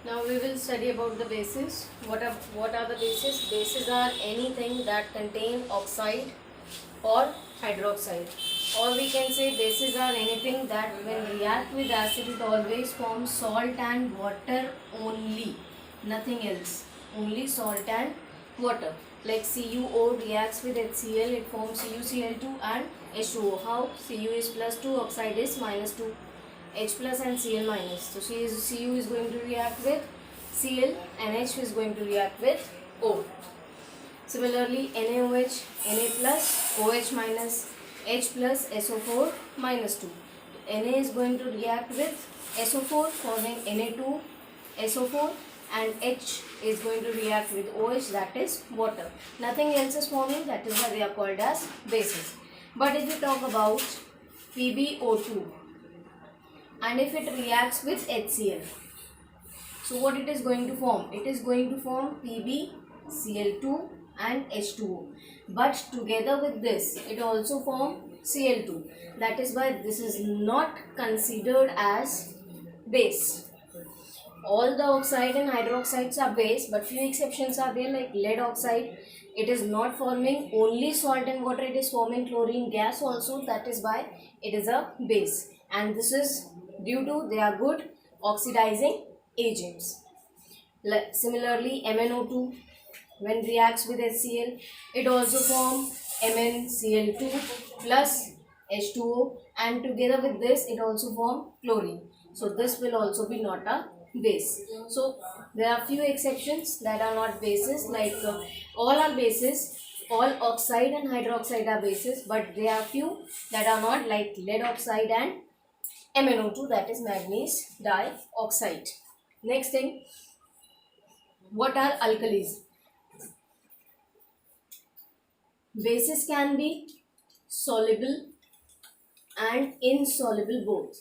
Now we will study about the bases. What are the bases? Bases are anything that contain oxide or hydroxide. Or we can say bases are anything that when react with acid it always forms salt and water only. Nothing else. Only salt and water. Like CuO reacts with HCl, it forms CuCl2 and H2O. How? Cu is plus 2, oxide is minus 2. H plus and Cl minus. So Cu is going to react with Cl and H is going to react with O. Similarly, NaOH, Na plus, OH minus, H plus, SO4 minus 2. Na is going to react with SO4 forming Na2, SO4, and H is going to react with OH, that is water. Nothing else is forming, that is why they are called as bases. But if we talk about PbO2 and if it reacts with HCl, so what it is going to form? It is going to form PbCl2 and H2O. But together with this, it also form Cl2. That is why this is not considered as base. All the oxide and hydroxides are base, but few exceptions are there, like lead oxide. It is not forming only salt and water, it is forming chlorine gas also. That is why it is a base. And this is due to they are good oxidizing agents. Similarly, MnO2 when reacts with HCl, it also forms MnCl2 plus H2O, and together with this it also forms chlorine. So this will also be not a base. So there are few exceptions that are not bases, like all are bases. All oxide and hydroxide are bases, but there are few that are not, like lead oxide and MnO2, that is manganese dioxide. Next thing, what are alkalis? Bases can be soluble and insoluble both.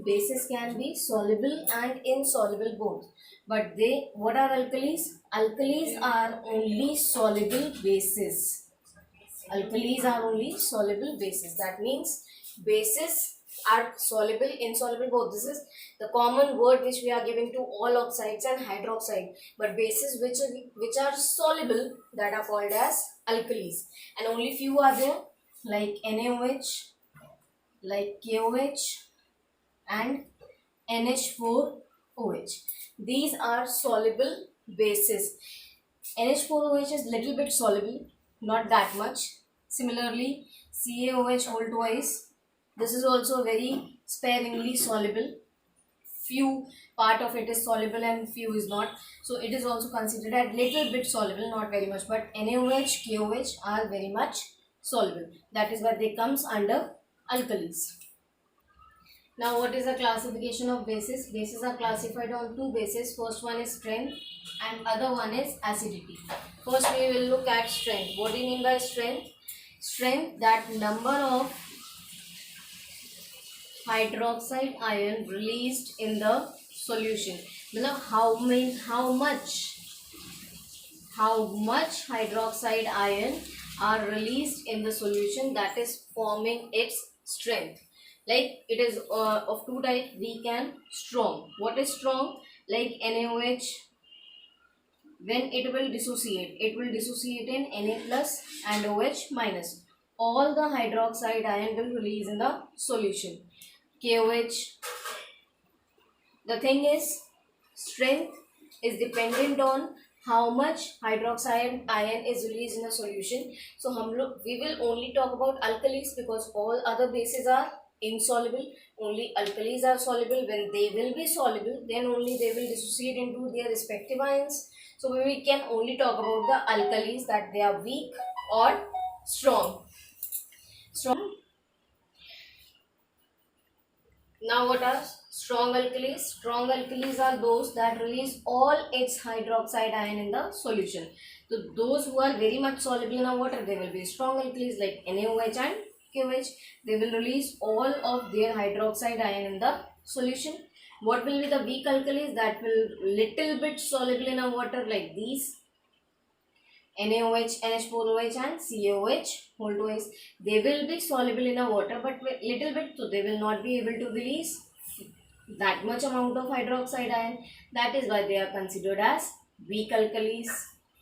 Bases can be soluble and insoluble both. But what are alkalis? Alkalis are only soluble bases. Alkalis are only soluble bases. That means bases are soluble, insoluble both. This is the common word which we are giving to all oxides and hydroxide. But bases which are soluble, that are called as alkalis. And only few are there, like NaOH, like KOH, and NH4OH. These are soluble bases. NH4OH is little bit soluble, not that much. Similarly, CaOH whole twice. This is also very sparingly soluble. Few part of it is soluble and few is not. So it is also considered as little bit soluble, not very much. But NaOH, KOH are very much soluble. That is why they comes under alkalis. Now what is the classification of bases? Bases are classified on two bases. First one is strength and other one is acidity. First we will look at strength. What do you mean by strength? Strength, that number of hydroxide ion released in the solution. How much hydroxide ion are released in the solution, that is forming its strength. Like it is of two types, weak and strong. What is strong? Like NaOH, when it will dissociate in Na plus and OH minus. All the hydroxide ion will release in the solution. KOH, the thing is, strength is dependent on how much hydroxide ion is released in a solution. So we will only talk about alkalis because all other bases are insoluble. Only alkalis are soluble. When they will be soluble, then only they will dissociate into their respective ions. So we can only talk about the alkalis, that they are weak or strong. Now what are strong alkalis? Strong alkalis are those that release all its hydroxide ion in the solution. So those who are very much soluble in water, they will be strong alkalis, like NaOH and KOH. They will release all of their hydroxide ion in the solution. What will be the weak alkalis? That will little bit soluble in water, like these. NaOH, NH4OH and CaOH whole twice. They will be soluble in a water but little bit, so they will not be able to release that much amount of hydroxide ion. That is why they are considered as weak alkalis.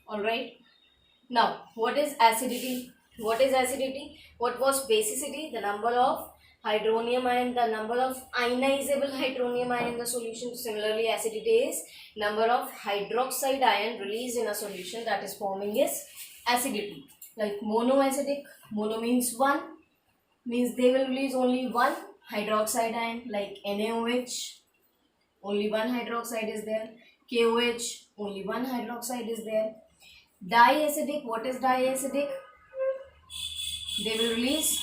Alright. Now, what is acidity? What is acidity? What was basicity? The number of hydronium ion, the number of ionizable hydronium ion in the solution. Similarly, acidity is number of hydroxide ion released in a solution, that is forming is acidity. Like monoacidic, mono means one, means they will release only one hydroxide ion, like NaOH, only one hydroxide is there. KOH, only one hydroxide is there. Diacidic, what is diacidic? They will release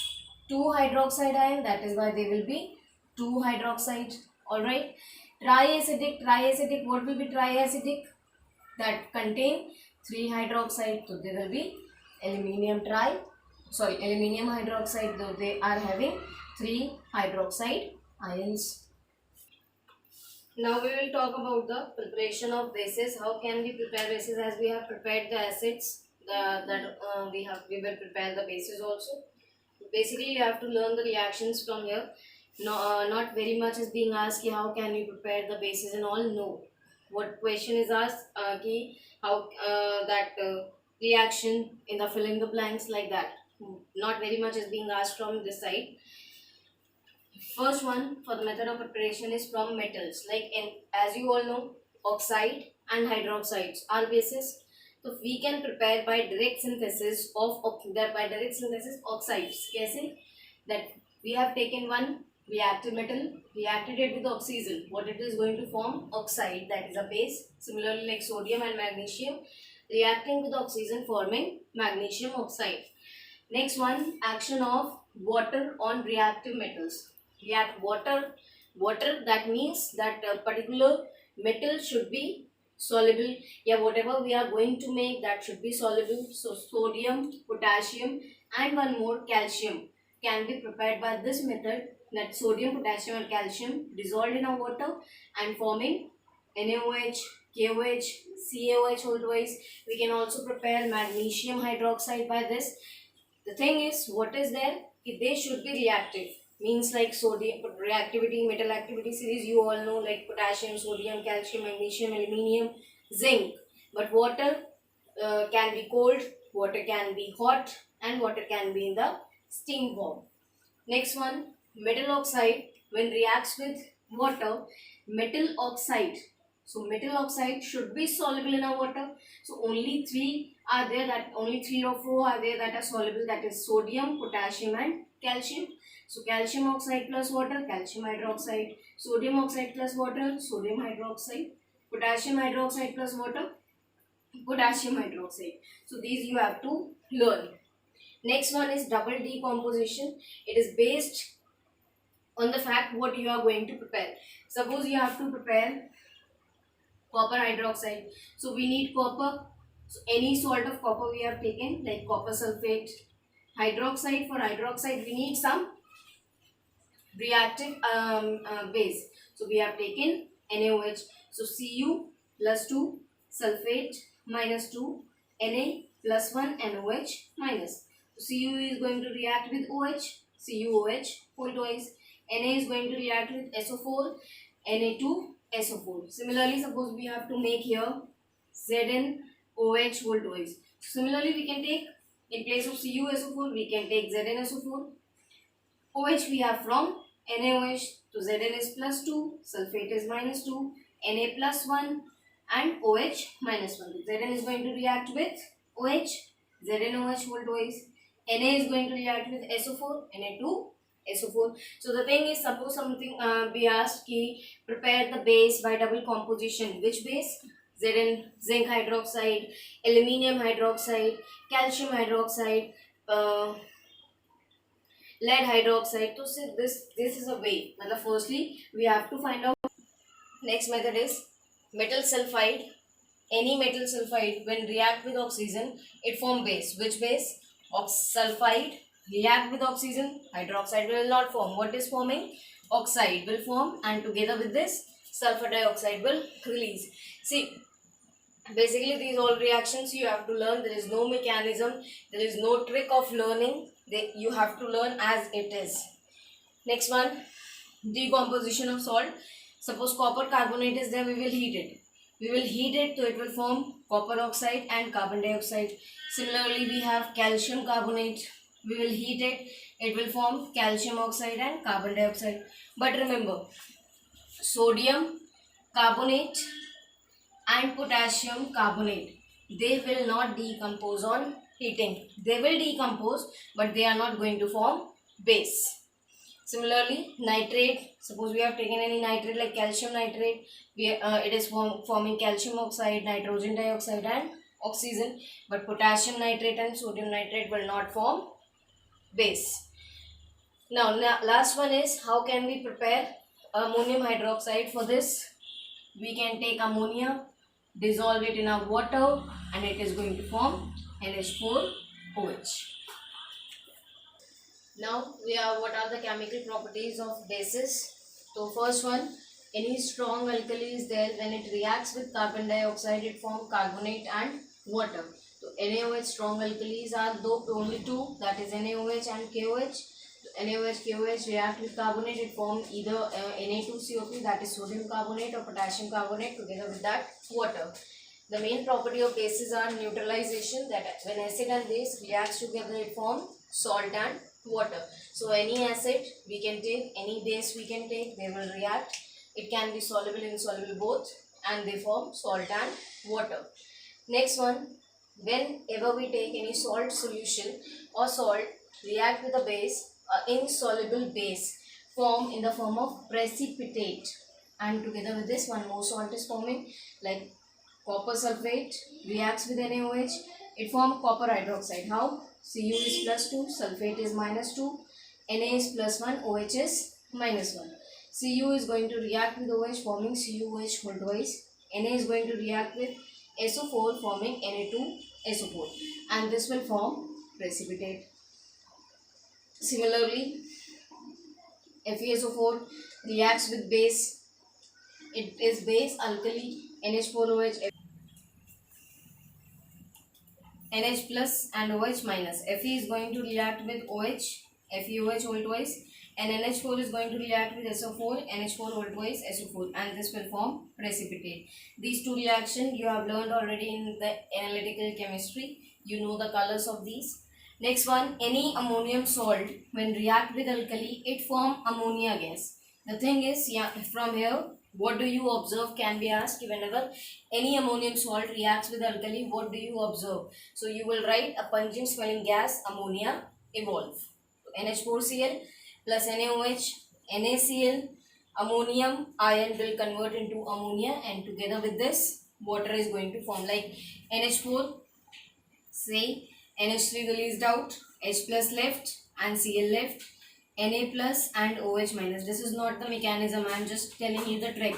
two hydroxide ion, that is why they will be two hydroxide. Alright. Triacidic, what will be triacidic? That contain three hydroxide, so there will be aluminium hydroxide, though they are having three hydroxide ions. Now we will talk about the preparation of bases. How can we prepare bases? As we have prepared the acids, we will prepare the bases also. Basically, you have to learn the reactions from here. No, not very much is being asked how can you prepare the bases and all. No. What question is asked? How that reaction in the fill in the blanks, like that. Not very much is being asked from this side. First one for the method of preparation is from metals. Like as you all know, oxide and hydroxides are bases. So we can prepare by direct synthesis of oxides. कैसे? That we have taken one reactive metal, reacted it with oxygen. What it is going to form? Oxide, that is a base. Similarly, like sodium and magnesium, reacting with oxygen forming magnesium oxide. Next one, action of water on reactive metals. React water, that means that a particular metal should be soluble. Yeah, whatever we are going to make, that should be soluble. So sodium, potassium and one more, calcium, can be prepared by this method. That sodium, potassium and calcium dissolved in a water and forming NaOH, KOH, CaOH whole twice. We can also prepare magnesium hydroxide by this. The thing is, what is there? They should be reactive. Means like sodium reactivity, metal activity series, you all know, like potassium, sodium, calcium, magnesium, aluminium, zinc. But water can be cold, water can be hot and water can be in the steam form. Next one, metal oxide. When reacts with water, metal oxide. So metal oxide should be soluble in a water. So only three are there, that only 3 or 4 are there that are soluble, that is sodium, potassium and calcium. So calcium oxide plus water, calcium hydroxide. Sodium oxide plus water, sodium hydroxide. Potassium hydroxide plus water, potassium hydroxide. So these you have to learn. Next one is double decomposition. It is based on the fact what you are going to prepare. Suppose you have to prepare copper hydroxide. So we need copper. So any salt of copper we have taken, like copper sulfate. Hydroxide, for hydroxide we need some reactive base. So we have taken NaOH. So Cu plus 2, sulfate minus 2, Na plus 1, NaOH minus. So Cu is going to react with OH, CuOH whole twice. Na is going to react with SO4, Na2, SO4. Similarly, suppose we have to make here ZnOH whole twice. Similarly, we can take, in place of CuSO4, we can take ZnSO4. OH we have from NaOH, so Zn is plus 2, sulfate is minus 2, Na plus 1 and OH minus 1. Zn is going to react with OH, ZnOH whole twice. Na is going to react with SO4, Na2, SO4. So the thing is, suppose something be asked ki prepare the base by double composition. Which base? Zn, zinc hydroxide, aluminium hydroxide, calcium hydroxide, lead hydroxide. So this is a way. Firstly, we have to find out. Next method is metal sulfide. Any metal sulfide, when react with oxygen, it form base. Which base? Sulfide. React with oxygen, hydroxide will not form. What is forming? Oxide will form, and together with this, sulfur dioxide will release. See, basically these all reactions you have to learn. There is no mechanism, there is no trick of learning. You have to learn as it is. Next one, decomposition of salt. Suppose copper carbonate is there, we will heat it. We will heat it, so it will form copper oxide and carbon dioxide. Similarly, we have calcium carbonate. We will heat it, it will form calcium oxide and carbon dioxide. But remember, sodium carbonate and potassium carbonate, they will not decompose on heating. They will decompose, but they are not going to form base. Similarly, nitrate, suppose we have taken any nitrate like calcium nitrate, it is forming calcium oxide, nitrogen dioxide and oxygen, but potassium nitrate and sodium nitrate will not form base. Now last one is, how can we prepare ammonium hydroxide? For this, we can take ammonia, dissolve it in our water, and it is going to form NH4OH. Now what are the chemical properties of bases? So first one, any strong alkali is there, when it reacts with carbon dioxide, it forms carbonate and water. So NaOH strong alkalis are only two, that is NaOH and KOH. So NaOH, KOH react with carbonate, it forms either Na2CO3, that is sodium carbonate, or potassium carbonate together with that water. The main property of bases are neutralization, that when acid and base reacts together, it forms salt and water. So any acid we can take, any base we can take, they will react. It can be soluble, insoluble both, and they form salt and water. Next one, whenever we take any salt solution or salt react with a base, insoluble base form in the form of precipitate, and together with this one more salt is forming, like copper sulfate reacts with NaOH, it forms copper hydroxide. How? Cu is plus 2, sulfate is minus 2, Na is plus 1, OH is minus 1. Cu is going to react with OH forming CuOH whole twice. Na is going to react with SO4 forming Na2SO4, and this will form precipitate. Similarly, FeSO4 reacts with base, it is base alkali, NH4OH, NH plus and OH minus. Fe is going to react with OH, FeOH whole twice, and NH4 is going to react with SO4, NH4 whole twice, SO4, and this will form precipitate. These two reactions you have learned already in the analytical chemistry. You know the colors of these. Next one, any ammonium salt when react with alkali, it form ammonia gas. The thing is, from here, what do you observe can be asked. Whenever any ammonium salt reacts with alkali, what do you observe? So you will write a pungent smelling gas, ammonia, evolve. So NH4Cl plus NaOH, NaCl, ammonium ion will convert into ammonia, and together with this, water is going to form, like NH4, say NH3 released out, H plus left and Cl left, Na plus and OH minus. This is not the mechanism, I am just telling you the trick.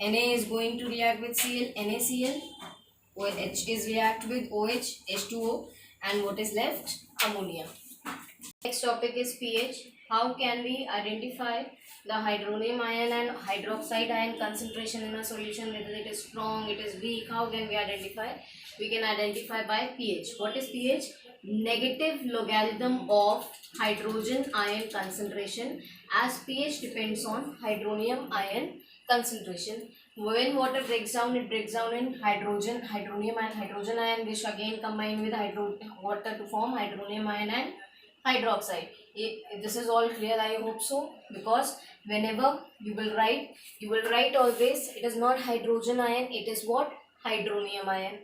Na is going to react with Cl, NaCl, OH is react with OH, H2O, and what is left? Ammonia. Next topic is pH. How can we identify the hydronium ion and hydroxide ion concentration in a solution, whether it is strong, it is weak? How can we identify? We can identify by pH. What is pH? Negative logarithm of hydrogen ion concentration, as pH depends on hydronium ion concentration. When water breaks down, it breaks down in hydronium and hydrogen ion, which again combine with water to form hydronium ion and hydroxide. This is all clear, I hope so, because whenever you will write always, it is not hydrogen ion, it is what? Hydronium ion.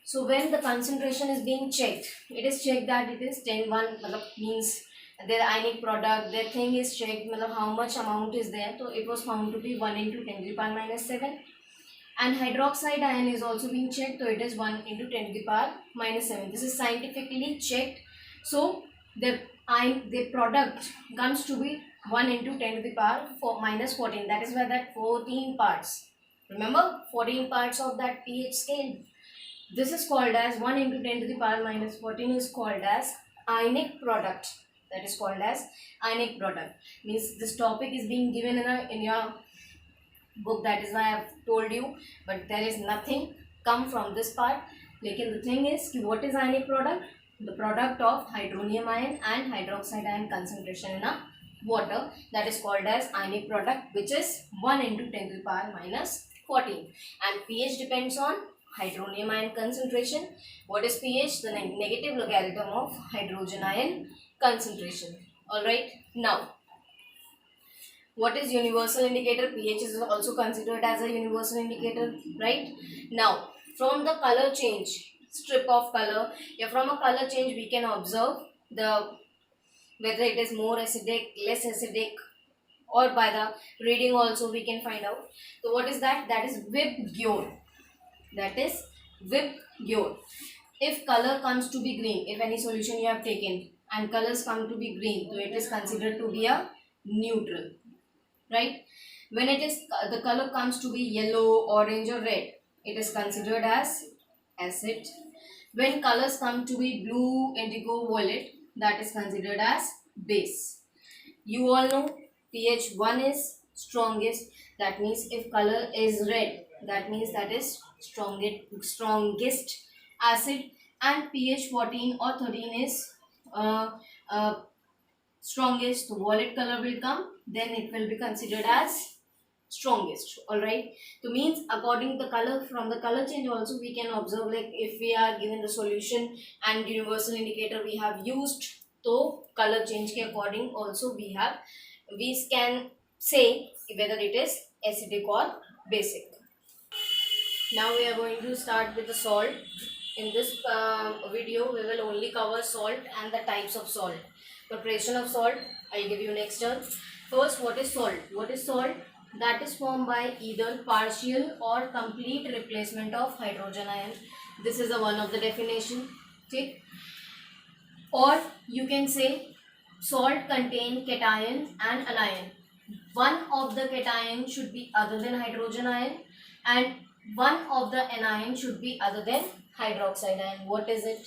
So when the concentration is being checked, it is checked that it is 10-1, means their ionic product, their thing is checked, how much amount is there. So it was found to be 1 into 10 to the power minus 7. And hydroxide ion is also being checked, so it is 1 into 10 to the power minus 7. This is scientifically checked. So the product comes to be 1 into 10 to the power minus 14. That is why that 14 parts. Remember, 14 parts of that pH scale. This is called as 1 into 10 to the power minus 14 is called as ionic product. That is called as ionic product. Means this topic is being given in your book. That is why I have told you. But there is nothing come from this part. Lekin the thing is, what is ionic product? The product of hydronium ion and hydroxide ion concentration in a water, that is called as ionic product, which is 1 into 10 to the power minus 14. And pH depends on hydronium ion concentration. What is pH? The negative logarithm of hydrogen ion concentration. Alright, now what is universal indicator? pH is also considered as a universal indicator, right? Now from the color change, strip of color, from a color change we can observe the whether it is more acidic, less acidic, or by the reading also we can find out. So what is that? That is Vibgyor. That is Vibgyor. If color comes to be green, if any solution you have taken and colors come to be green, so it is considered to be a neutral, right? When it is the color comes to be yellow, orange or red, it is considered as acid. When colors come to be blue, indigo, violet, that is considered as base. You all know pH 1 is strongest. That means if color is red, that means that is strongest acid, and pH 14 or 13 is uh, uh, strongest. The violet color will come, then it will be considered as strongest. All right, so means according the color, from the color change also we can observe, like if we are given the solution and universal indicator we have used, so color change ke according also we can say whether it is acidic or basic. Now we are going to start with the salt. In this video we will only cover salt and the types of salt. Preparation of salt I'll give you next turn. First, what is salt? What is salt? That is formed by either partial or complete replacement of hydrogen ion. This is one of the definition. Okay? Or you can say salt contain cation and anion. One of the cation should be other than hydrogen ion and one of the anion should be other than hydroxide ion. What is it?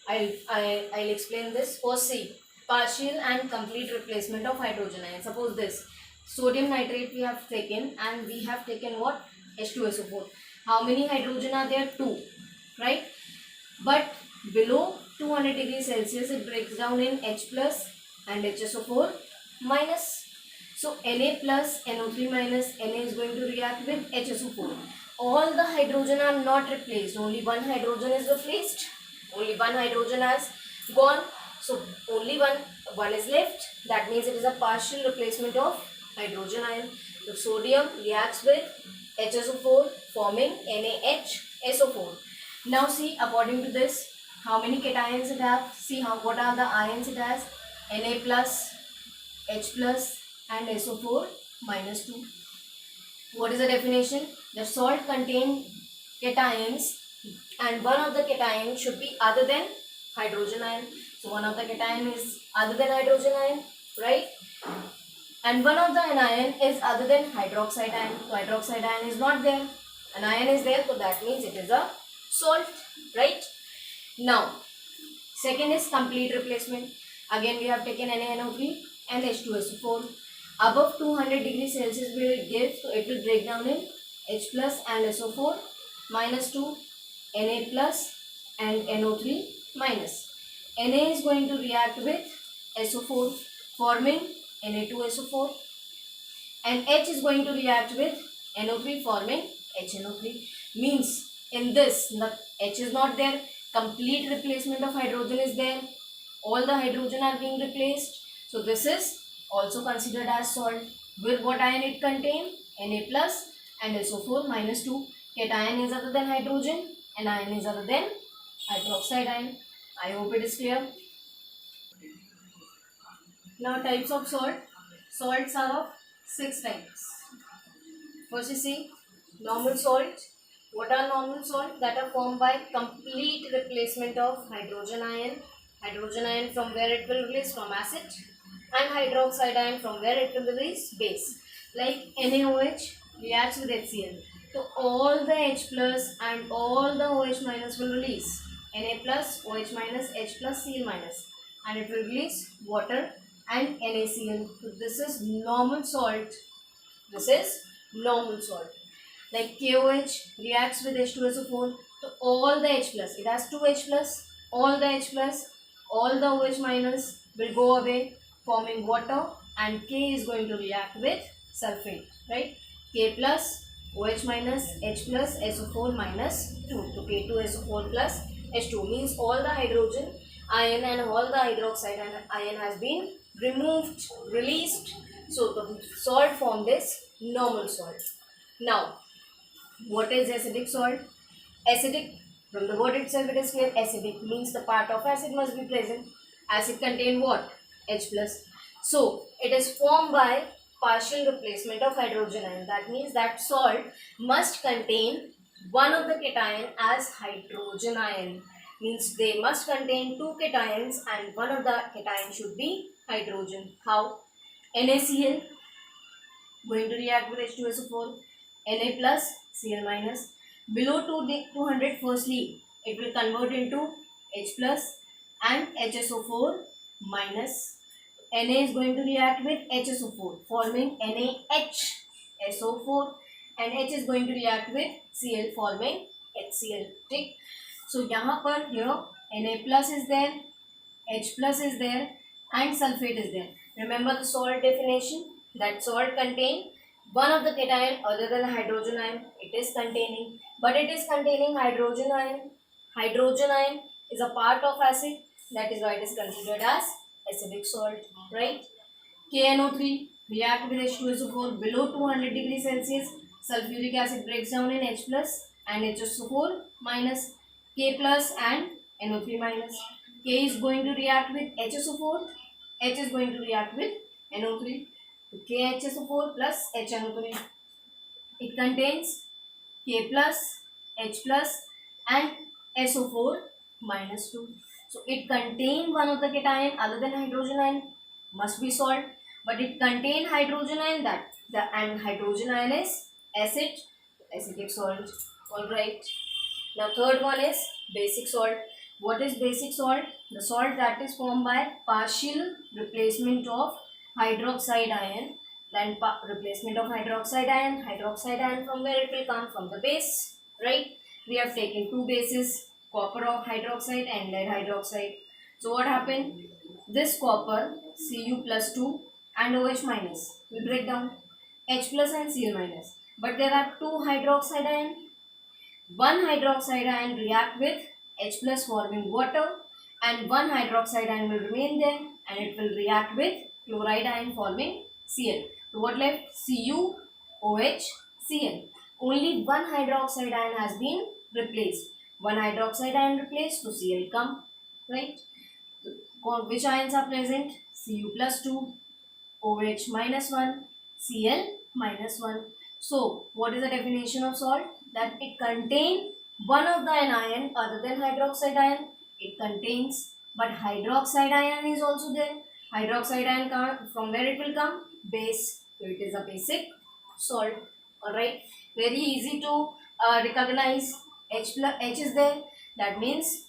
I'll explain this. First, see, partial and complete replacement of hydrogen ion. Suppose this sodium nitrate we have taken and we have taken what? H2SO4. How many hydrogen are there? 2, right? But below 200 degrees Celsius it breaks down in H plus and HSO4 minus. So Na plus NO3 minus, Na is going to react with HSO4. All the hydrogen are not replaced, only one hydrogen is replaced, only one hydrogen has gone, so only one is left. That means it is a partial replacement of hydrogen ion. The sodium reacts with HSO4 forming NaHSO4. Now see, according to this, how many cations it have? See what are the ions it has? Na plus, H plus and SO4 minus 2. What is the definition? The salt contain cations and one of the cations should be other than hydrogen ion. So one of the cation is other than hydrogen ion, right? And one of the anion is other than hydroxide ion. So hydroxide ion is not there. An ion is there, so that means it is a salt, right? Now, second is complete replacement. Again, we have taken NaNO3 and H2SO4. Above 200 degrees Celsius we will give, so it will break down in H plus and SO4 minus 2, Na plus and NO3 minus. Na is going to react with SO4 forming Na2SO4 and H is going to react with NO3 forming HNO3. Means in this, the H is not there, complete replacement of hydrogen is there, all the hydrogen are being replaced. So this is also considered as salt. With what ion it contain? Na plus and SO4 minus 2. Cation is other than hydrogen and ion is other than hydroxide ion. I hope it is clear. Now types of salt. Salts are of 6 types. First you see normal salt. What are normal salt? That are formed by complete replacement of hydrogen ion. Hydrogen ion from where it will release? From acid. And hydroxide ion from where it will release? Base. Like NaOH reacts with HCl. So all the H plus and all the OH minus will release Na plus, OH minus, H plus, Cl minus, and it will release water and NaCl. So this is normal salt. This is normal salt. Like KOH reacts with H2SO4. So all the H plus, it has 2 H plus, all the H plus, all the OH minus will go away forming water and K is going to react with sulfate, right? K plus OH minus H plus SO4 minus 2. So K2SO4 plus H2 means all the hydrogen ion and all the hydroxide ion has been removed, released. So the salt formed is normal salt. Now, what is acidic salt? Acidic, from the word itself it is clear, acidic means the part of acid must be present. Acid contain what? H plus. So it is formed by partial replacement of hydrogen ion. That means that salt must contain one of the cation as hydrogen ion. Means they must contain two cations and one of the cation should be hydrogen. How? NaCl going to react with H2SO4, Na plus Cl minus. Below 200, firstly it will convert into H plus and HSO4 minus. Na is going to react with HSO4 forming NaHSO4 and H is going to react with Cl forming HCl. ठीक. So यहाँ पर here Na plus is there, H plus is there and sulfate is there. Remember the salt definition, that salt contain one of the cation other than hydrogen ion. It is containing, but it is containing hydrogen ion. Hydrogen ion is a part of acid, that is why it is considered as acidic salt, right? KNO3 react with H2SO4 below 200 degrees Celsius. Sulfuric acid breaks down in H plus and HSO4 minus, K plus and NO3 minus. K is going to react with HSO4, H is going to react with NO3. So KHSO4 plus HNO3. It contains K plus, H plus and SO4 minus 2. So it contains one of the cation other than hydrogen ion, must be salt, but it contains hydrogen ion and hydrogen ion is acid, acidic salt. Alright. Now third one is basic salt. What is basic salt? The salt that is formed by partial replacement of hydroxide ion. Then replacement of hydroxide ion from where it will come? From the base, right? We have taken two bases, copper hydroxide and lead hydroxide. So what happened? This copper Cu plus 2 and OH minus will break down H plus and Cl minus. But there are two hydroxide ion. One hydroxide ion react with H plus forming water and one hydroxide ion will remain there and it will react with chloride ion forming Cl. So what left? Cu, OH, Cl. Only one hydroxide ion has been replaced. One hydroxide ion replaced, so Cl come, right? So, which ions are present? Cu plus 2, OH minus 1, Cl minus 1. So what is the definition of salt? That it contains one of the ion other than hydroxide ion. It contains, but hydroxide ion is also there. Hydroxide ion from where it will come? Base. So it is a basic salt. Alright. Very easy to recognize. H is there. That means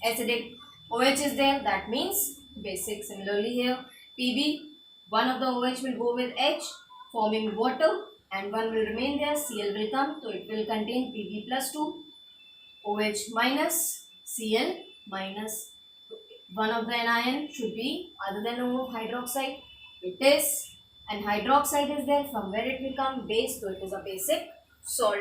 acidic. OH is there. That means basic. Similarly here, Pb, one of the OH will go with H forming water and one will remain there. Cl will come. So it will contain Pb plus 2, OH minus, Cl minus. One of the anion should be other than hydroxide. It is, and hydroxide is there. From where it will come? Base. So it is a basic salt.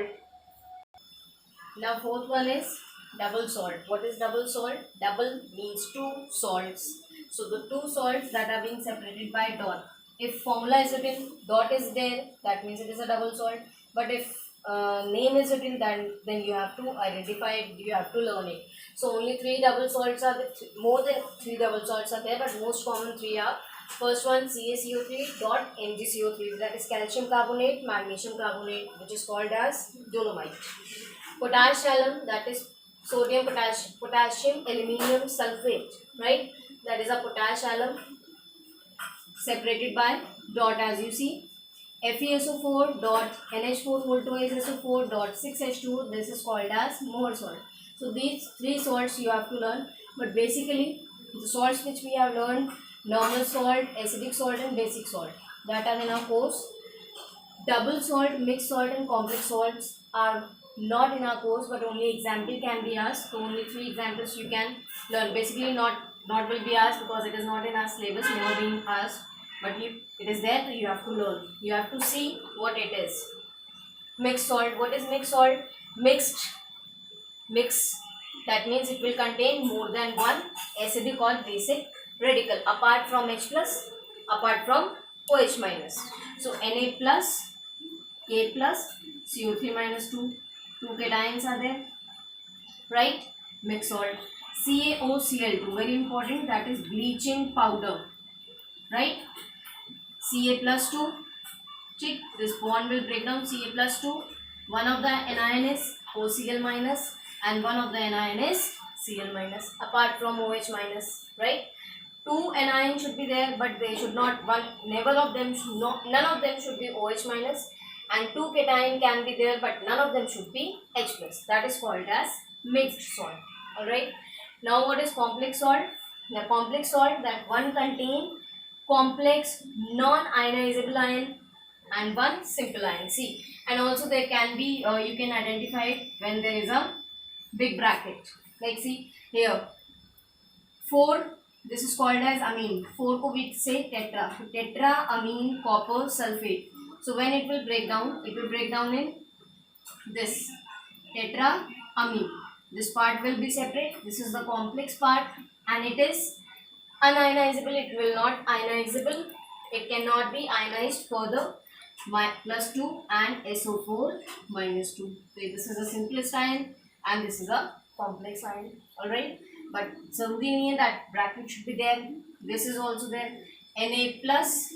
Now fourth one is double salt. What is double salt? Double means two salts. So the two salts that are being separated by dot. If formula is written, dot is there, that means it is a double salt. But if name is written, then you have to identify it, you have to learn it. So only three double salts are there, more than three double salts are there, but most common three are. First one CaCO3 dot MgCO3, that is calcium carbonate, magnesium carbonate, which is called as dolomite. Potash alum, that is sodium potassium aluminium sulfate, right? That is a potash alum separated by dot, as you see. FeSO4 dot NH4 full-twice SO4 dot 6H2, this is called as Mohr salt. So these three salts you have to learn, but basically the salts which we have learned, normal salt, acidic salt and basic salt, that are in our course. Double salt, mixed salt and complex salts are not in our course, but only example can be asked. So only three examples you can learn. Basically not will be asked because it is not in our syllabus, never being asked. but it is there, so you have to learn. You have to see what it is. Mixed salt. What is mixed salt? Mix. That means it will contain more than one acidic or basic radical apart from H plus, apart from OH minus. So Na plus, K plus, CO3 minus 2. Two cations are there, right? Mixed salt. CaOCl2, very important, that is bleaching powder, right? Ca plus 2. Check, this bond will break down. Ca plus 2. One of the anion is OCl minus and one of the anion is Cl minus apart from OH minus, right? Two anion should be there, but they should not, none of them should be OH minus, and two cation can be there, but none of them should be H plus. That is called as mixed salt. Alright. Now what is complex salt? The complex salt, that one contain complex non-ionizable ion and one simple ion. See, and also there can be, you can identify it when there is a big bracket. Like see here, 4, this is called as amine. 4 को we say tetra. Tetra amine copper sulfate. So when it will break down in this tetra amine. This part will be separate. This is the complex part, and it is unionizable. It will not ionizable. It cannot be ionized further. Plus 2 and SO4 minus 2. So this is the simplest ion and this is a complex ion. Alright. But Sarudian, that bracket should be there. This is also there. Na plus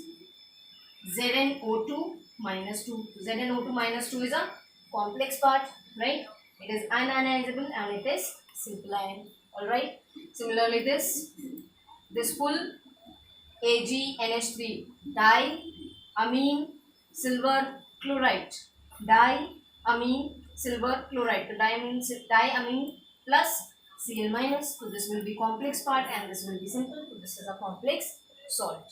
ZnO2 minus 2. ZnO2 minus 2 is a complex part, right? It is unionizable and it is simple ion. Alright. Similarly, this full AgNH3 diamine silver chloride. Diamine silver chloride. So diamine plus Cl minus. So this will be complex part and this will be simple. So this is a complex salt.